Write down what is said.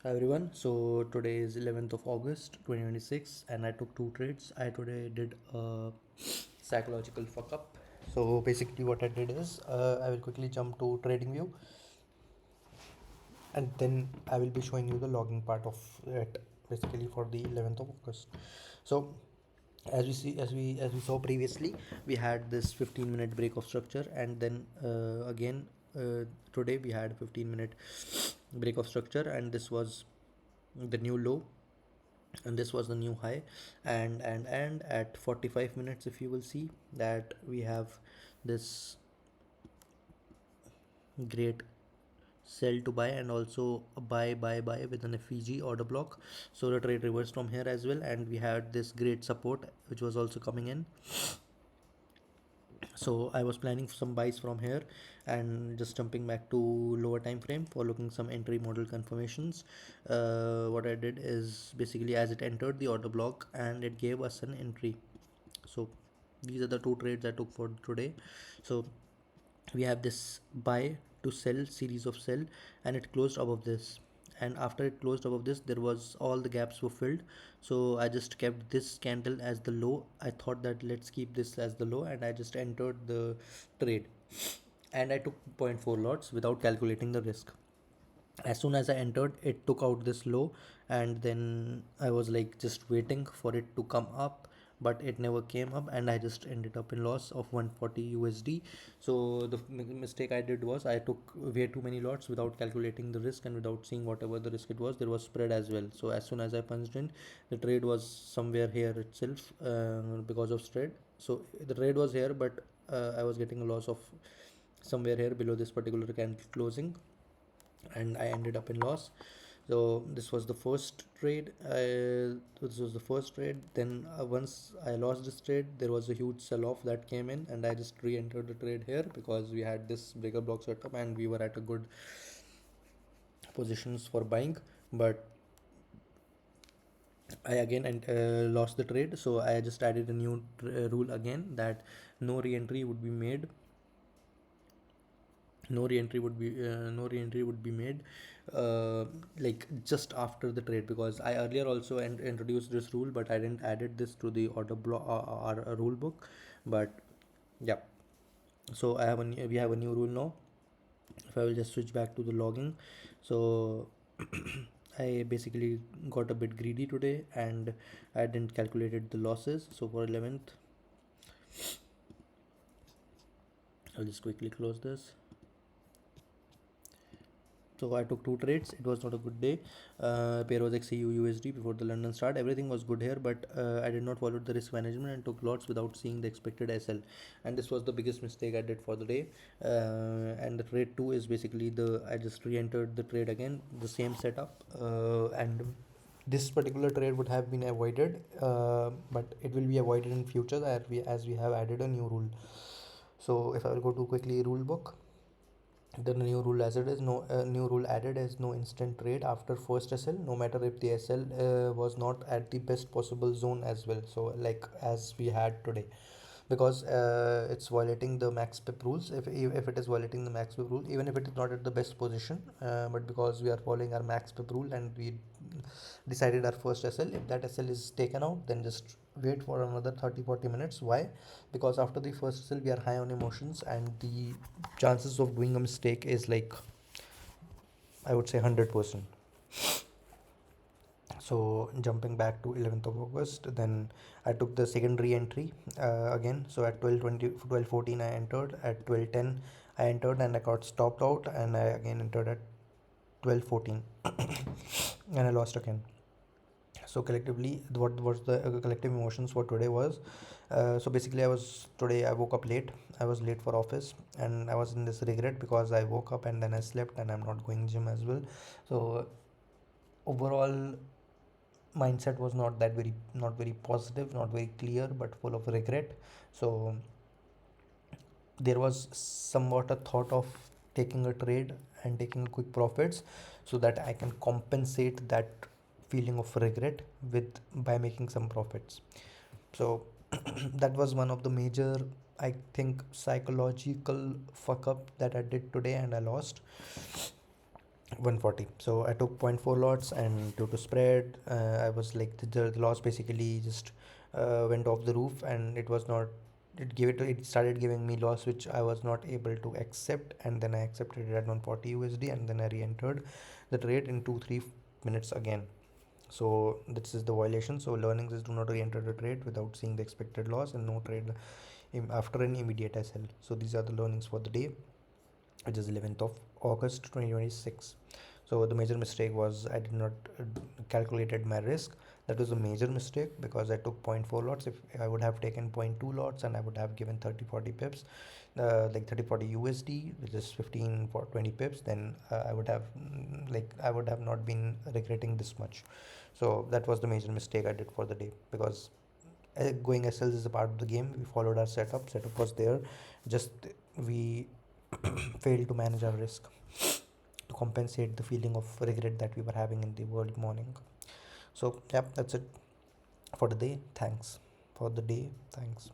Hi everyone, so today is 11th of August 2026 and I took two trades. I today did a psychological fuck up. So basically what I did is I will quickly jump to trading view and then I will be showing you the logging part of it basically for the 11th of August. So as we saw previously, we had this 15-minute break of structure and then again today we had 15-minute break of structure and this was the new low and this was the new high. And at 45 minutes, if you will see that we have this great sell to buy and also a buy with an FEG order block. So the trade reversed from here as well, and we had this great support which was also coming in. So I was planning for some buys from here and just jumping back to lower time frame for looking some entry model confirmations. What I did is basically as it entered the order block and it gave us an entry. So these are the two trades I took for today. So we have this buy to sell series of sell and it closed above this, and after it closed above this there was all the gaps were filled. So I just kept this candle as the low. I thought that let's keep this as the low and I just entered the trade and I took zero point 0.4 lots without calculating the risk. As soon as I entered, it took out this low, and then I was like just waiting for it to come up, but it never came up, and I just ended up in loss of 140 USD. So the mistake I did was I took way too many lots without calculating the risk and without seeing whatever the risk it was. There was spread as well. So as soon as I punched in, the trade was somewhere here itself because of spread. So the trade was here, but I was getting a loss of somewhere here below this particular candle closing, and I ended up in loss. So this was the first trade. This was the first trade. Then once I lost this trade, there was a huge sell-off that came in, and I just re-entered the trade here because we had this breaker block setup and we were at a good positions for buying. But I again lost the trade, so I just added a new rule again that no re-entry would be made. No re-entry would be made like just after the trade, because I earlier also introduced this rule but I didn't added this to the order block or rule book. But yeah, so we have a new rule now. If I will just switch back to the logging, so I basically got a bit greedy today and I didn't calculated the losses. So for 11th, I'll just quickly close this. So I took two trades. It was not a good day. Pair was XEU USD before the London start. Everything was good here, but I did not follow the risk management and took lots without seeing the expected SL. And this was the biggest mistake I did for the day. And the trade two is basically I just re-entered the trade again, the same setup, and this particular trade would have been avoided, but it will be avoided in future as we have added a new rule. So if I will go to quickly rule book, the new rule as it is no new rule added is no instant trade after first SL, no matter if the SL was not at the best possible zone as well. So like as we had today, because it's violating the max pip rules. If it is violating the max pip rule, even if it is not at the best position, but because we are following our max pip rule and we decided our first SL, if that SL is taken out, then just wait for another 30-40 minutes. Why? Because after the first SL we are high on emotions and the chances of doing a mistake is like, I would say, 100%. So jumping back to 11th of August, then I took the secondary entry again. So at 12:20, 12:14 I entered, at 12:10 I entered and I got stopped out, and I again entered at 12:14 and I lost again. So collectively, what was the collective emotions for today was, so basically I woke up late. I was late for office and I was in this regret because I woke up and then I slept and I'm not going gym as well. So overall mindset was not very positive, not very clear, but full of regret. So there was somewhat a thought of taking a trade and taking quick profits so that I can compensate that feeling of regret with by making some profits. So that was one of the major, I think, psychological fuck up that I did today and I lost. 140. So I took point 0.4 lots, and due to spread, I was like the loss basically just went off the roof, and it was not. It started giving me loss which I was not able to accept, and then I accepted it at 140 USD, and then I re-entered the trade in 2-3 minutes again. So this is the violation. So learnings is do not re-enter the trade without seeing the expected loss, and no trade after an immediate SL. So these are the learnings for the day, which is 11th of August 2026. So the major mistake was I did not calculated my risk. That was a major mistake because I took zero point 0.4 lots. If I would have taken zero point 0.2 lots, and I would have given 30-40 pips, like 30-40 USD, which is 15 for 20 pips, then I would have I would have not been regretting this much. So that was the major mistake I did for the day, because going SLs is a part of the game. We followed our setup was there, just we failed to manage our risk to compensate the feeling of regret that we were having in the early morning. So, yeah, that's it for the day. Thanks for the day. Thanks.